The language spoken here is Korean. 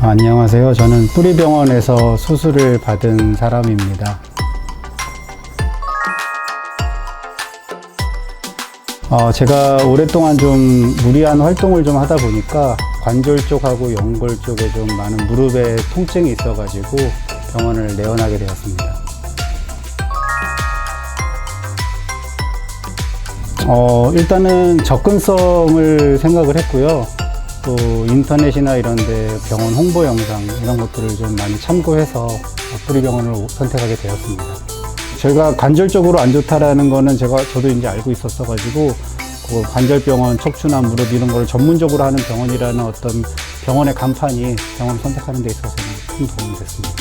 안녕하세요. 저는 뿌리병원에서 수술을 받은 사람입니다. 제가 오랫동안 좀 무리한 활동을 좀 하다 보니까 관절 쪽하고 연골 쪽에 좀 많은 무릎에 통증이 있어가지고 병원을 내원하게 되었습니다. 일단은 접근성을 생각을 했고요. 또 인터넷이나 이런데 병원 홍보 영상 이런 것들을 좀 많이 참고해서 뿌리병원을 선택하게 되었습니다. 제가 관절적으로 안 좋다라는 거는 저도 이제 알고 있었어가지고 그 관절병원, 척추나 무릎 이런 걸 전문적으로 하는 병원이라는 어떤 병원의 간판이 병원을 선택하는 데 있어서는 큰 도움이 됐습니다.